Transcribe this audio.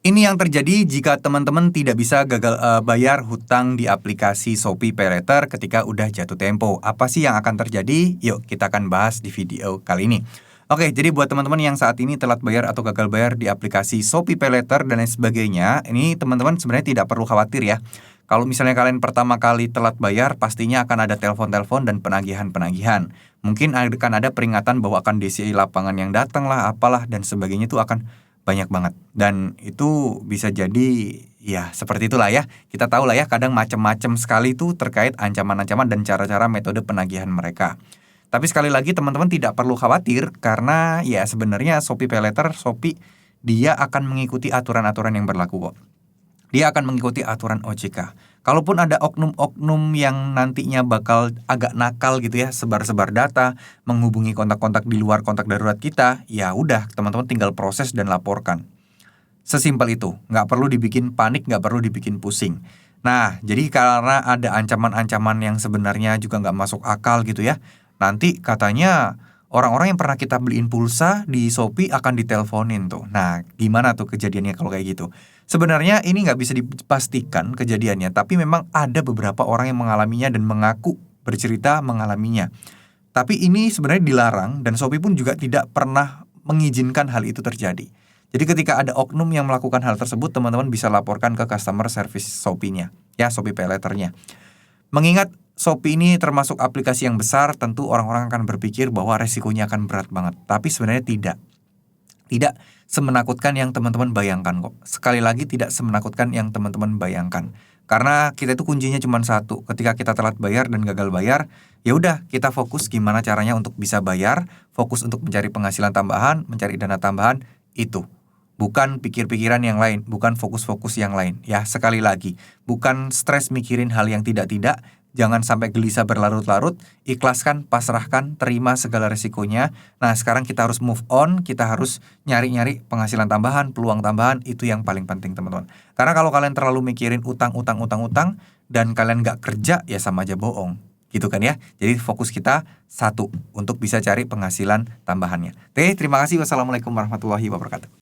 Ini yang terjadi jika teman-teman tidak bisa bayar hutang di aplikasi Shopee PayLater ketika udah jatuh tempo. Apa sih yang akan terjadi? Yuk kita akan bahas di video kali ini. Oke, jadi buat teman-teman yang saat ini telat bayar atau gagal bayar di aplikasi Shopee PayLater dan lain sebagainya, ini teman-teman sebenarnya tidak perlu khawatir ya. Kalau misalnya kalian pertama kali telat bayar, pastinya akan ada telepon-telepon dan penagihan-penagihan. Mungkin akan ada peringatan bahwa akan DCI lapangan yang datang lah, apalah dan sebagainya itu akan banyak banget. Dan itu bisa jadi ya seperti itulah ya. Kita tahu lah ya kadang macam-macam sekali itu terkait ancaman-ancaman dan cara-cara metode penagihan mereka. Tapi sekali lagi teman-teman tidak perlu khawatir karena ya sebenarnya Shopee PayLater, Shopee dia akan mengikuti aturan-aturan yang berlaku kok. Dia akan mengikuti aturan OJK. Kalaupun ada oknum-oknum yang nantinya bakal agak nakal gitu ya, sebar-sebar data, menghubungi kontak-kontak di luar kontak darurat kita, ya udah teman-teman tinggal proses dan laporkan. Sesimpel itu, nggak perlu dibikin panik, nggak perlu dibikin pusing. Nah, jadi karena ada ancaman-ancaman yang sebenarnya juga nggak masuk akal gitu ya, nanti katanya orang-orang yang pernah kita beliin pulsa di Shopee akan diteleponin tuh. Nah, gimana tuh kejadiannya kalau kayak gitu? Sebenarnya ini nggak bisa dipastikan kejadiannya, tapi memang ada beberapa orang yang mengalaminya dan mengaku bercerita mengalaminya. Tapi ini sebenarnya dilarang dan Shopee pun juga tidak pernah mengizinkan hal itu terjadi. Jadi ketika ada oknum yang melakukan hal tersebut, teman-teman bisa laporkan ke customer service Shopee-nya, ya Shopee PayLater-nya. Mengingat Shopee ini termasuk aplikasi yang besar, tentu orang-orang akan berpikir bahwa resikonya akan berat banget. Tapi sebenarnya tidak. Tidak semenakutkan yang teman-teman bayangkan kok. Sekali lagi tidak semenakutkan yang teman-teman bayangkan. Karena kita itu kuncinya cuma satu. Ketika kita telat bayar dan gagal bayar, ya udah kita fokus gimana caranya untuk bisa bayar, fokus untuk mencari penghasilan tambahan, mencari dana tambahan, itu. Bukan pikir-pikiran yang lain, bukan fokus-fokus yang lain. Ya, sekali lagi, bukan stres mikirin hal yang tidak-tidak. Jangan sampai gelisah berlarut-larut, ikhlaskan, pasrahkan, terima segala resikonya. Nah, sekarang kita harus move on, kita harus nyari-nyari penghasilan tambahan, peluang tambahan, itu yang paling penting teman-teman. Karena kalau kalian terlalu mikirin utang, dan kalian nggak kerja, ya sama aja bohong. Gitu kan ya. Jadi fokus kita satu, untuk bisa cari penghasilan tambahannya. Oke, terima kasih. Wassalamualaikum warahmatullahi wabarakatuh.